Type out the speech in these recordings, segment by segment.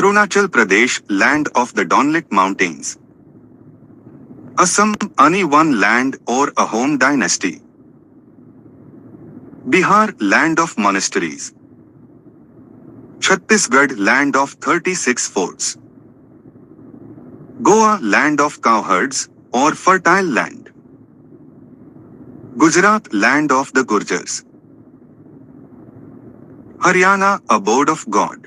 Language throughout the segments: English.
Arunachal Pradesh, land of the Donlit Mountains. Assam, any one land or a home dynasty. Bihar, land of monasteries. Chhattisgarh, land of 36 forts. Goa, land of cowherds or fertile land. Gujarat, land of the Gurjars. Haryana, abode of God.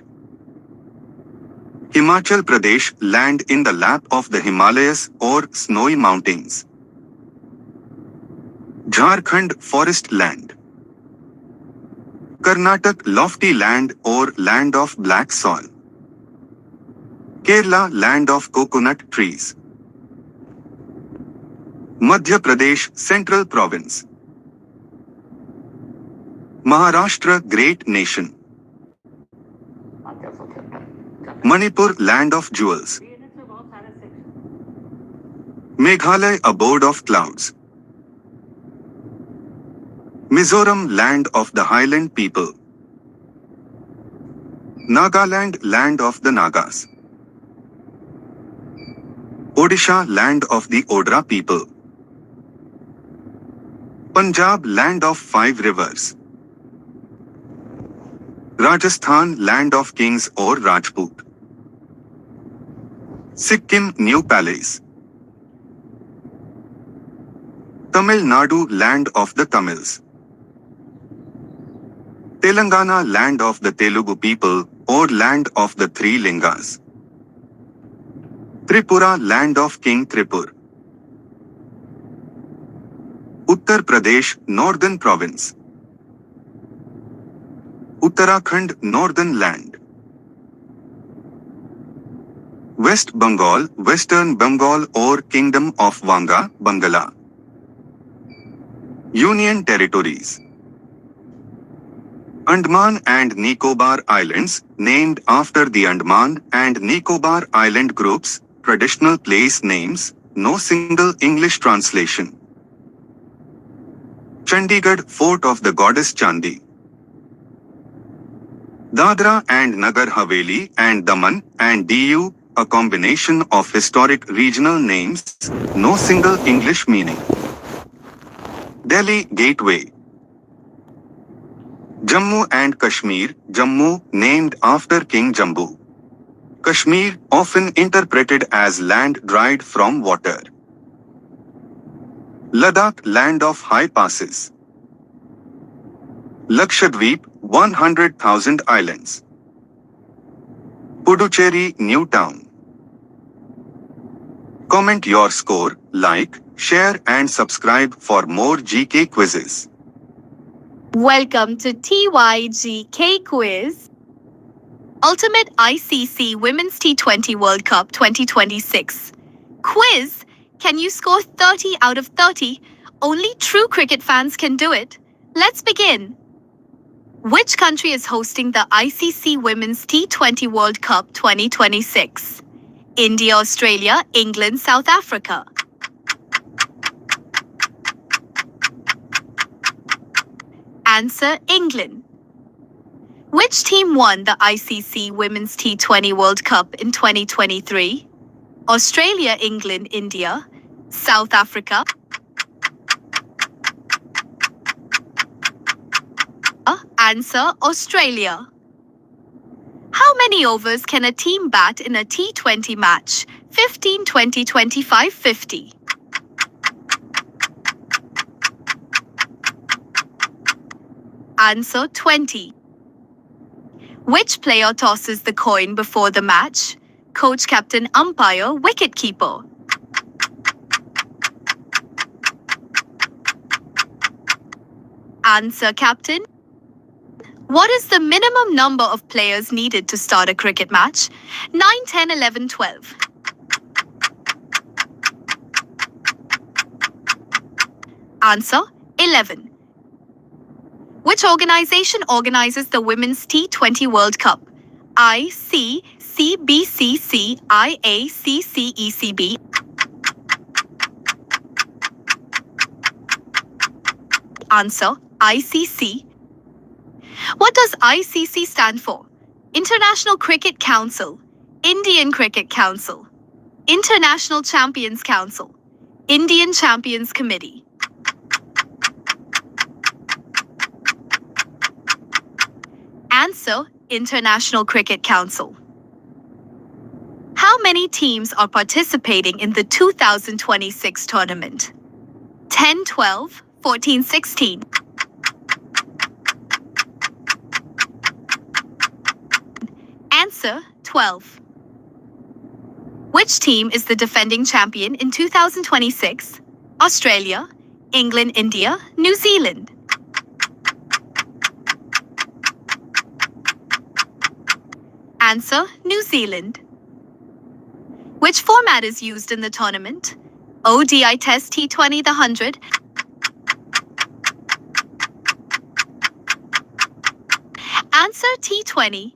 Himachal Pradesh, land in the lap of the Himalayas or snowy mountains. Jharkhand, forest land. Karnataka, lofty land or land of black soil. Kerala, land of coconut trees. Madhya Pradesh, central province. Maharashtra, great nation. Manipur, land of jewels. Meghalaya, abode of clouds. Mizoram, land of the highland people. Nagaland, land of the Nagas. Odisha, land of the Odra people. Punjab, land of 5 rivers. Rajasthan, land of kings or Rajput. Sikkim, new palace. Tamil Nadu, land of the Tamils. Telangana, land of the Telugu people or land of the 3 Lingas. Tripura, land of King Tripur. Uttar Pradesh, northern province. Uttarakhand, northern land. West Bengal, Western Bengal or Kingdom of Wanga, Bangala. Union territories. Andaman and Nicobar Islands, named after the Andaman and Nicobar Island groups, traditional place names, no single English translation. Chandigarh, fort of the goddess Chandi. Dadra and Nagar Haveli and Daman and Diu, a combination of historic regional names, no single English meaning. Delhi, gateway. Jammu and Kashmir, Jammu, named after King Jambu. Kashmir, often interpreted as land dried from water. Ladakh, land of high passes. Lakshadweep, 100,000 islands. Puducherry, new town. Comment your score, like, share and subscribe for more GK quizzes. Welcome to TYGK Quiz. Ultimate ICC Women's T20 World Cup 2026. Quiz, can you score 30 out of 30? Only true cricket fans can do it. Let's begin. Which country is hosting the ICC Women's T20 World Cup 2026? India, Australia, England, South Africa. Answer: England. Which team won the ICC Women's T20 World Cup in 2023? Australia, England, India, South Africa. Answer: Australia. How many overs can a team bat in a T20 match? 15, 20, 25, 50. Answer: 20. Which player tosses the coin before the match? Coach, captain, umpire, wicketkeeper. Answer: captain. What is the minimum number of players needed to start a cricket match? 9, 10, 11, 12. Answer: 11. Which organization organizes the Women's T20 World Cup? ICC, BCC, IACC, ECB. Answer: ICC. What does ICC stand for? International Cricket Council, Indian Cricket Council, International Champions Council, Indian Champions Committee. Answer: International Cricket Council. How many teams are participating in the 2026 tournament? 10, 12, 14, 16. Answer: 12. Which team is the defending champion in 2026? Australia, England, India, New Zealand. Answer: New Zealand. Which format is used in the tournament? ODI Test T20 the 100. Answer: T20.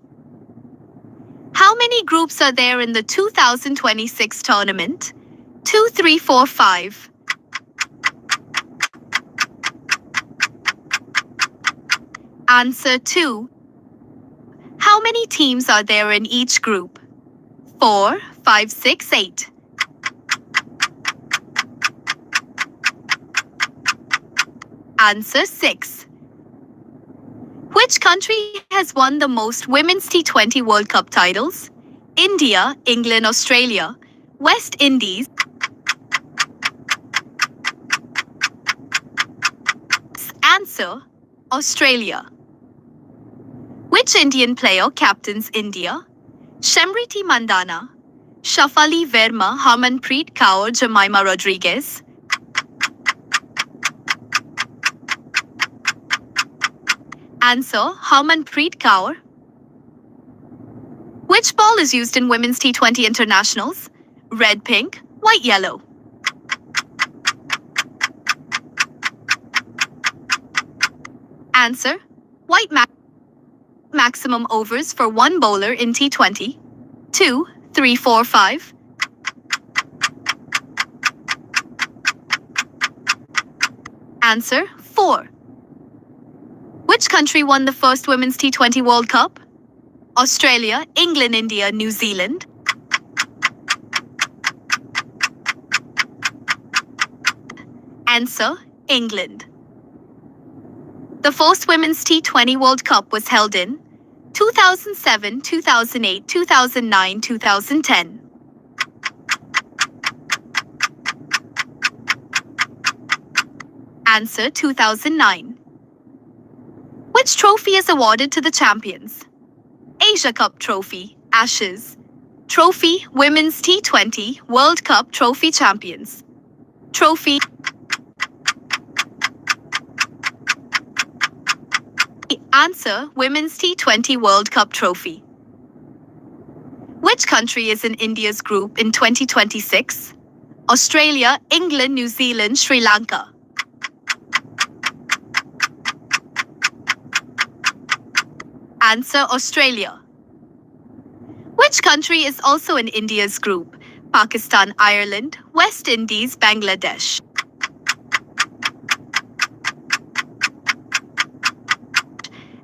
How many groups are there in the 2026 tournament? 2, 3, 4, 5. Answer: 2. How many teams are there in each group? 4, 5, 6, 8. Answer: 6. Which country has won the most Women's T20 World Cup titles? India, England, Australia, West Indies. Answer: Australia. Which Indian player captains India? Smriti Mandhana, Shafali Verma, Harmanpreet Kaur, Jemimah Rodriguez. Answer: Harmanpreet Kaur. Which ball is used in Women's T20 internationals? Red, pink, white, yellow. Answer: white. Maximum overs for one bowler in T20? 2, 3, 4, 5. Answer: 4. Which country won the first Women's T20 World Cup? Australia, England, India, New Zealand. Answer: England. The first Women's T20 World Cup was held in 2007, 2008, 2009, 2010. Answer: 2009. Which trophy is awarded to the champions? Asia Cup Trophy, Ashes Trophy, Women's T20 World Cup Trophy Champions Trophy. Answer: Women's T20 World Cup Trophy. Which country is in India's group in 2026? Australia, England, New Zealand, Sri Lanka. Answer: Australia. Which country is also in India's group? Pakistan, Ireland, West Indies, Bangladesh.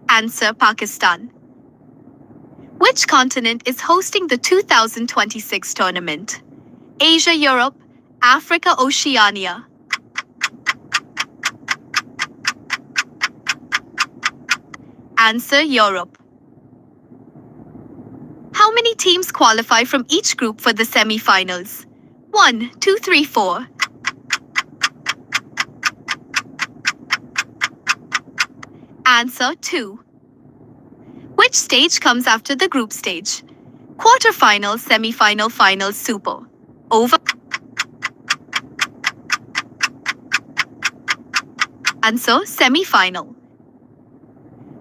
Answer: Pakistan. Which continent is hosting the 2026 tournament? Asia, Europe, Africa, Oceania. Answer: Europe. How many teams qualify from each group for the semi-finals? 1, 2, 3, 4. Answer: 2. Which stage comes after the group stage? Quarter-final, semi-final, final, super. Over. Answer: semi-final.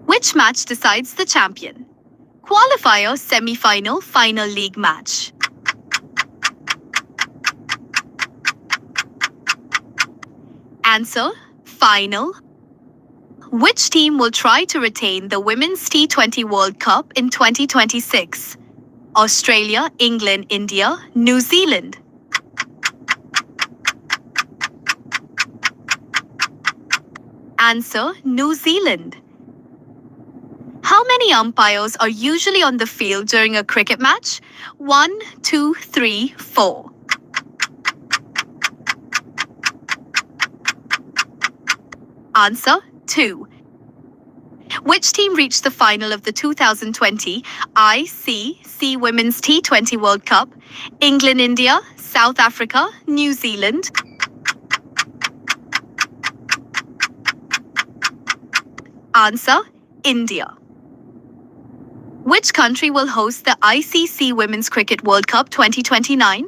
Which match decides the champion? Qualifier, semi-final, final league match. Answer: final. Which team will try to retain the Women's T20 World Cup in 2026? Australia, England, India, New Zealand. Answer: New Zealand. How How many umpires are usually on the field during a cricket match? 1, 2, 3, 4. Answer 2. Which team reached the final of the 2020 ICC Women's T20 World Cup? England, India, South Africa, New Zealand? Answer: India. Which country will host the ICC Women's Cricket World Cup 2029?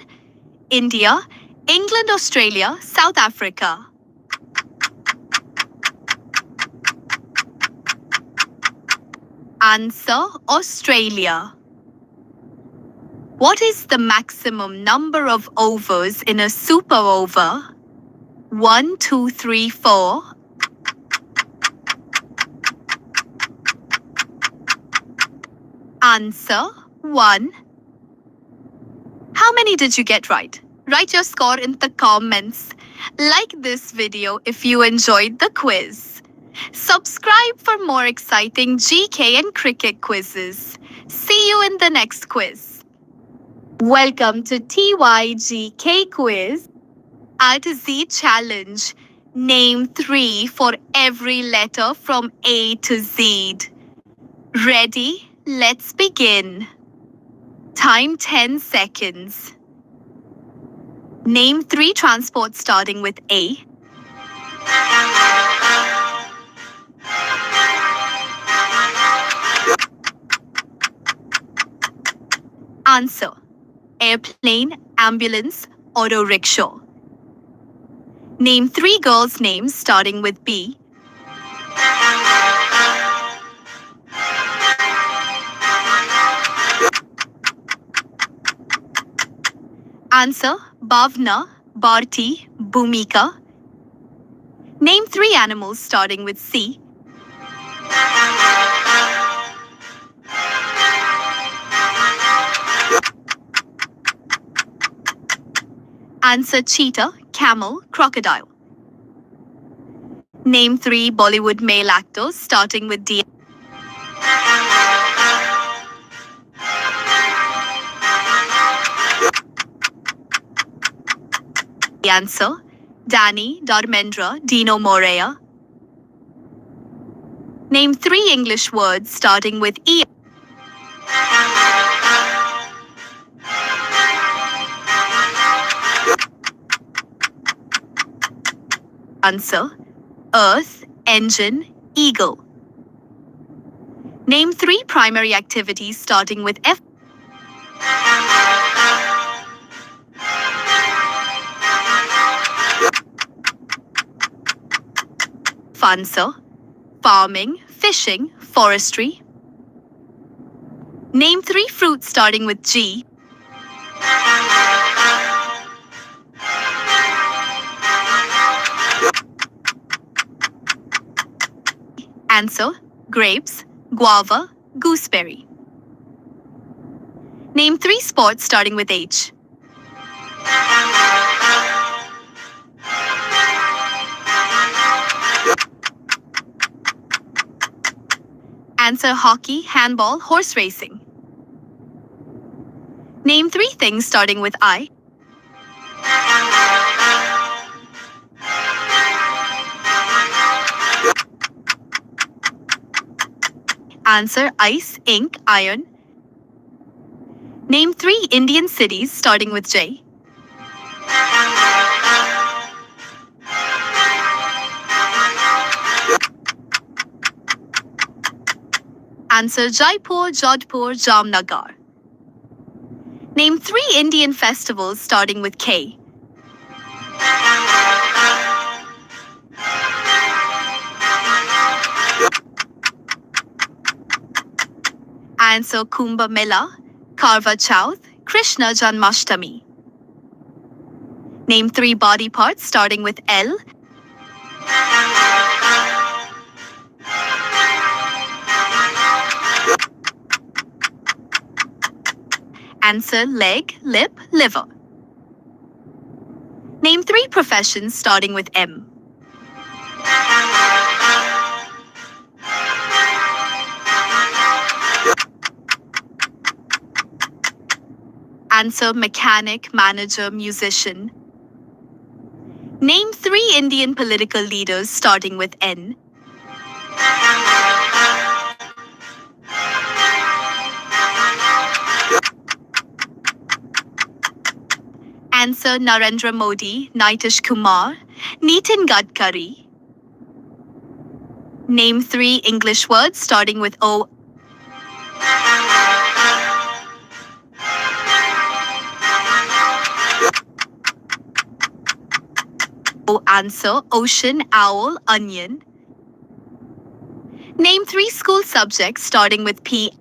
India, England, Australia, South Africa. Answer: Australia. What is the maximum number of overs in a super over? 1, 2, 3, 4. Answer: 1. How many did you get right? Write your score in the comments. Like this video if you enjoyed the quiz. Subscribe for more exciting GK and cricket quizzes. See you in the next quiz. Welcome to TYGK quiz at Z challenge. Name 3 for every letter from A to Z. Ready? Let's begin. Time 10 seconds. Name 3 transports starting with A. Answer: airplane, ambulance, auto rickshaw. Name 3 girls' names starting with B. Answer: Bhavna, Bharti, Bhumika. Name 3 animals starting with C. Answer: cheetah, camel, crocodile. Name 3 Bollywood male actors starting with D. Answer: Danny, Dharmendra, Dino Morea. Name 3 English words starting with E. Answer: earth, engine, eagle. Name 3 primary activities starting with F. Answer: farming, fishing, forestry. Name 3 fruits starting with G. Answer: grapes, guava, gooseberry. Name 3 sports starting with H. Answer: hockey, handball, horse racing. Name 3 things starting with I. Answer: ice, ink, iron. Name 3 Indian cities starting with J. Answer: Jaipur, Jodhpur, Jamnagar. Name 3 Indian festivals starting with K. Answer: Kumbh Mela, Karva Chauth, Krishna Janmashtami. Name 3 body parts starting with L. Answer: leg, lip, liver. Name 3 professions starting with M. Answer mechanic, manager, musician. Name 3 Indian political leaders starting with N. Answer Narendra Modi, Nitish Kumar, Nitin Gadkari. Name 3 English words starting with O. Answer ocean, owl, onion. Name 3 school subjects starting with P.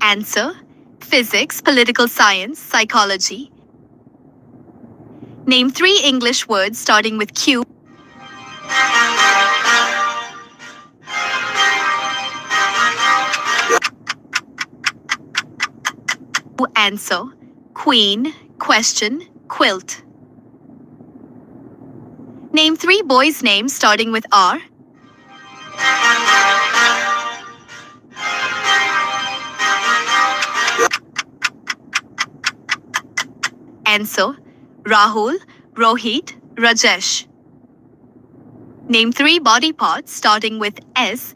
Answer physics, political science, psychology. Name 3 English words starting with Q. Answer queen, question, quilt. Name 3 boys' names starting with R. Answer Rahul, Rohit, Rajesh. Name 3 body parts starting with S.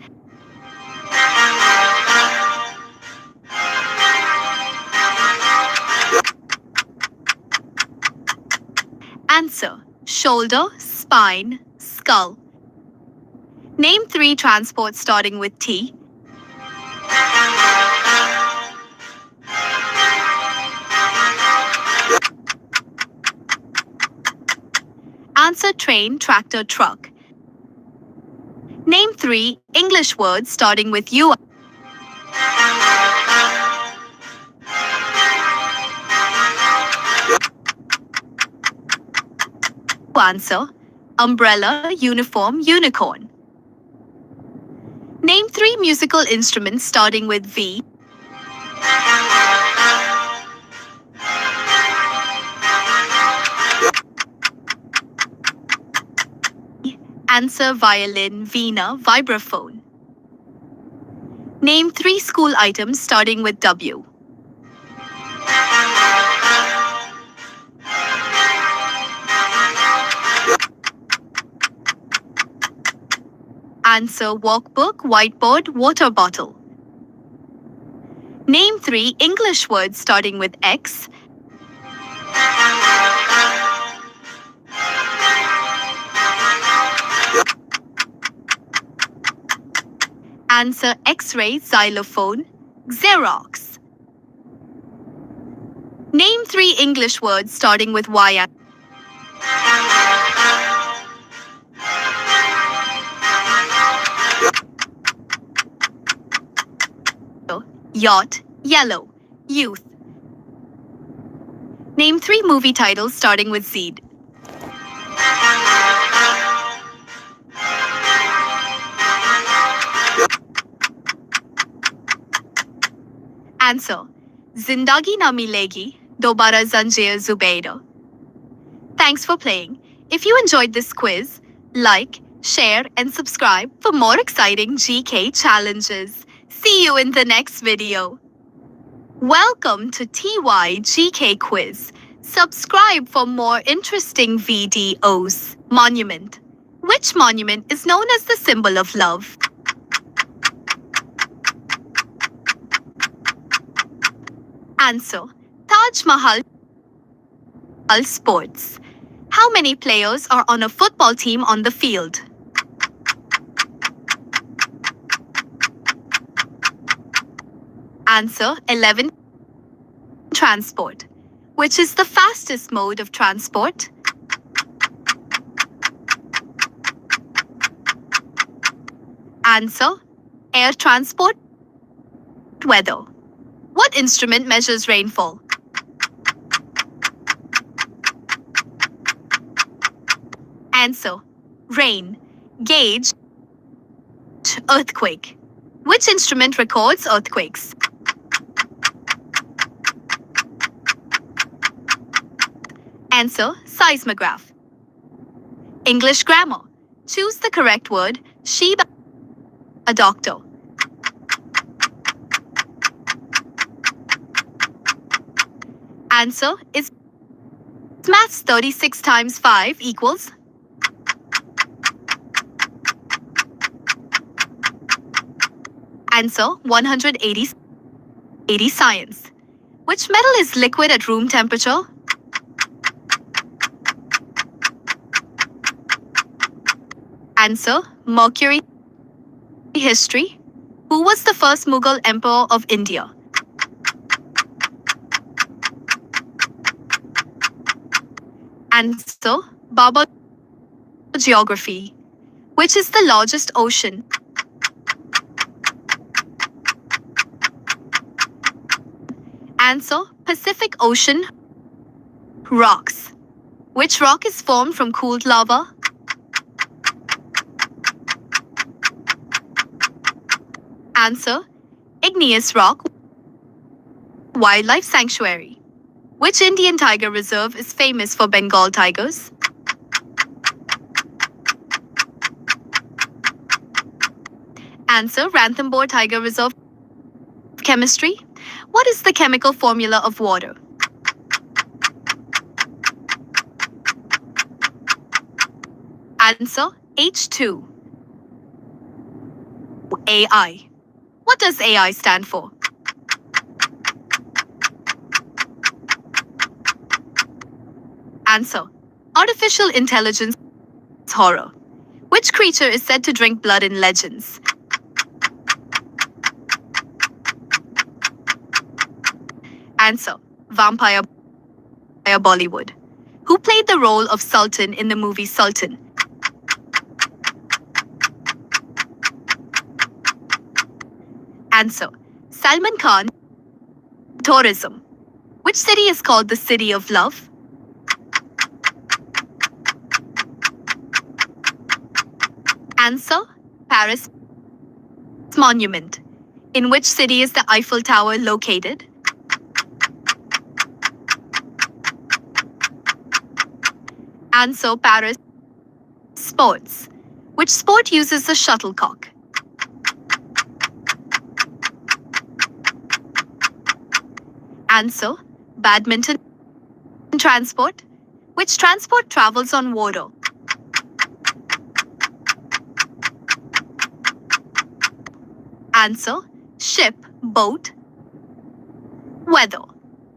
Answer shoulder, spine, skull. Name 3 transports starting with T. Answer train, tractor, truck. Name 3 English words starting with U. Answer umbrella, uniform, unicorn. Name 3 musical instruments starting with V. Answer violin, veena, vibraphone. Name 3 school items starting with W. Answer walkbook, whiteboard, water bottle. Name 3 English words starting with X. Answer X-ray, xylophone, Xerox. Name 3 English words starting with Y. Yacht, yellow, youth. Name 3 movie titles starting with Z. Answer Zindagi Na Milegi, Dobara Zanjeer Zubaida. Thanks for playing. If you enjoyed this quiz, like, share, and subscribe for more exciting GK challenges. See you in the next video. Welcome to TY GK Quiz. Subscribe for more interesting videos. Monument. Which monument is known as the symbol of love? Answer Taj Mahal. Sports. How many players are on a football team on the field? Answer 11. Transport. Which is the fastest mode of transport? Answer air transport. Weather. What instrument measures rainfall? Answer rain. Gauge. Earthquake. Which instrument records earthquakes? Answer seismograph. English grammar. Choose the correct word. Sheba, a doctor. Answer is maths 36 times 5 equals. Answer 180. Science. Which metal is liquid at room temperature? Answer mercury. History. Who was the first Mughal emperor of India? Answer Babur. Geography. Which is the largest ocean? Answer Pacific Ocean. Rocks. Which rock is formed from cooled lava? Answer igneous rock. Wildlife sanctuary. Which Indian tiger reserve is famous for Bengal tigers? Answer Ranthambore Tiger Reserve. Chemistry. What is the chemical formula of water? Answer H2. AI. What does AI stand for? Answer Artificial Intelligence. Horror. Which creature is said to drink blood in legends? Answer Vampire. Bollywood. Who played the role of Sultan in the movie Sultan? Answer Salman Khan. Tourism. Which city is called the City of Love? Answer Paris. Monument. In which city is the Eiffel Tower located? Answer Paris. Sports. Which sport uses the shuttlecock? Answer Badminton. Transport. Which transport travels on water? Answer ship, boat. Weather.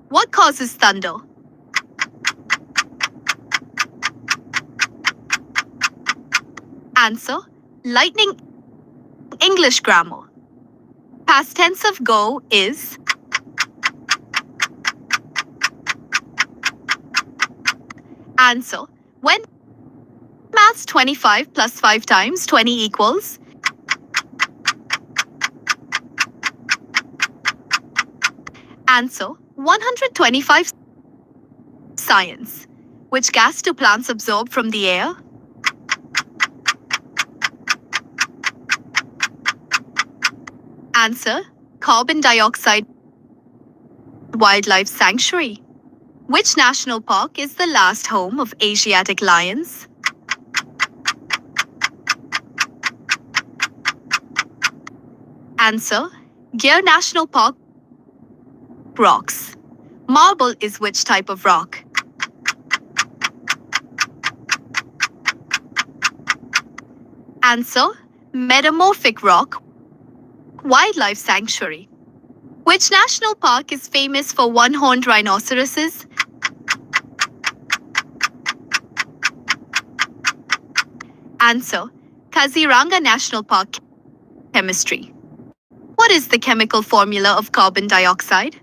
What causes thunder? Answer lightning. English grammar. Past tense of go is. Answer when. Maths 25 plus 5 times 20 equals. Answer 125. Science. Which gas do plants absorb from the air? Answer carbon dioxide. Wildlife sanctuary. Which national park is the last home of Asiatic lions? Answer Gir National Park. Rocks. Marble is which type of rock? Answer metamorphic rock. Wildlife sanctuary. Which national park is famous for one-horned rhinoceroses? Answer Kaziranga National Park. Chemistry. What is the chemical formula of carbon dioxide?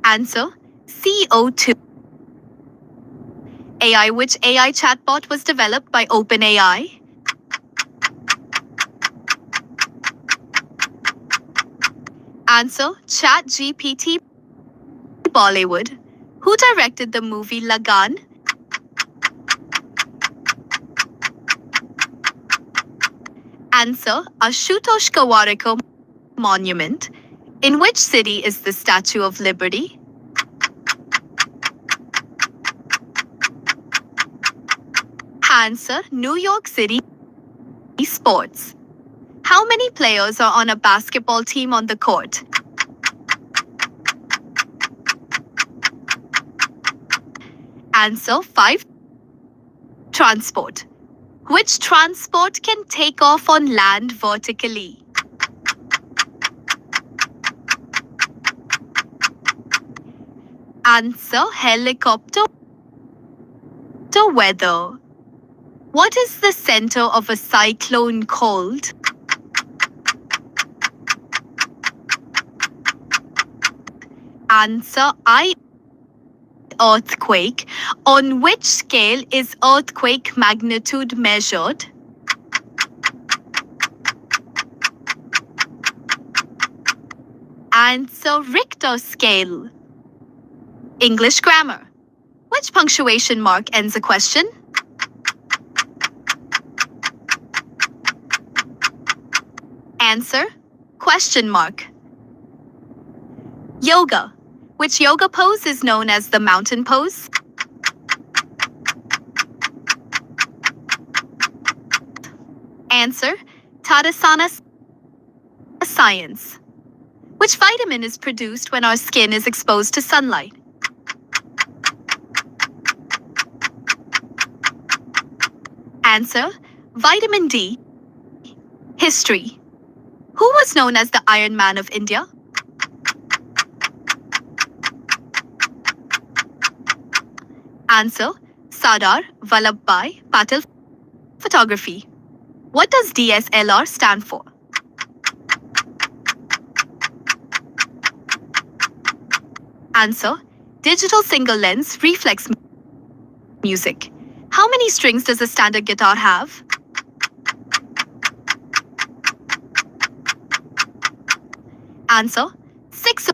Answer CO2. AI. Which AI chatbot was developed by OpenAI? Answer ChatGPT. Bollywood. Who directed the movie Lagan? Answer Ashutosh Kawarikar. Monument. In which city is the Statue of Liberty? Answer: New York City Sports. How many players are on a basketball team on the court? Answer: 5. Transport. Which transport can take off on land vertically? Answer: helicopter. Weather. What is the center of a cyclone called? Answer: I. Earthquake. On which scale is earthquake magnitude measured? Answer: Richter scale. English grammar. Which punctuation mark ends a question? Answer: question mark. Yoga. Which yoga pose is known as the mountain pose? Answer: Tadasana science. Which vitamin is produced when our skin is exposed to sunlight? Answer: vitamin D. History. Who was known as the Iron Man of India? Answer: Sardar Vallabhbhai Patel. Photography. What does DSLR stand for? Answer: digital single lens reflex. Music. How many strings does a standard guitar have? Answer: 6.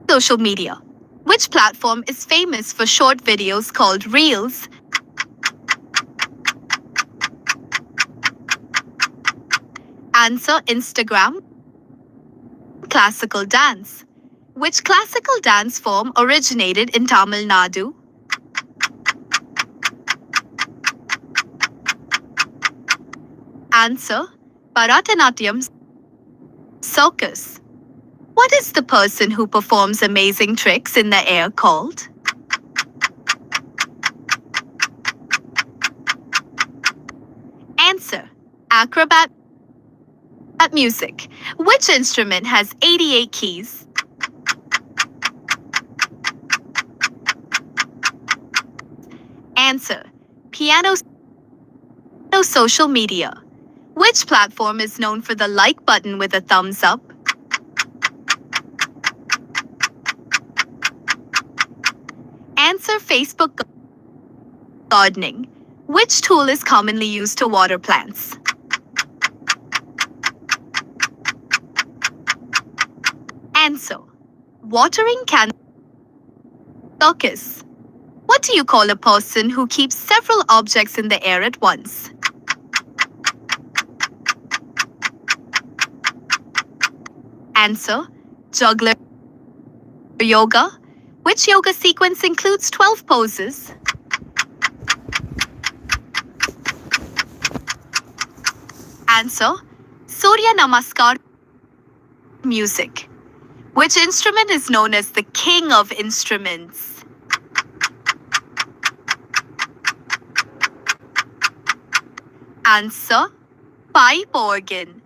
Social media. Which platform is famous for short videos called Reels? Answer: Instagram. Classical dance. Which classical dance form originated in Tamil Nadu? Answer: Bharatanatyam. Circus. What is the person who performs amazing tricks in the air called? Answer: acrobat. Music. Which instrument has 88 keys? Answer: piano. Social media. Which platform is known for the like button with a thumbs up? Answer: Facebook. Gardening. Which tool is commonly used to water plants? Answer: watering can. Circus. What do you call a person who keeps several objects in the air at once? Answer: juggler. Yoga. Which yoga sequence includes 12 poses? Answer: Surya Namaskar. Music. Which instrument is known as the king of instruments? Answer: pipe organ.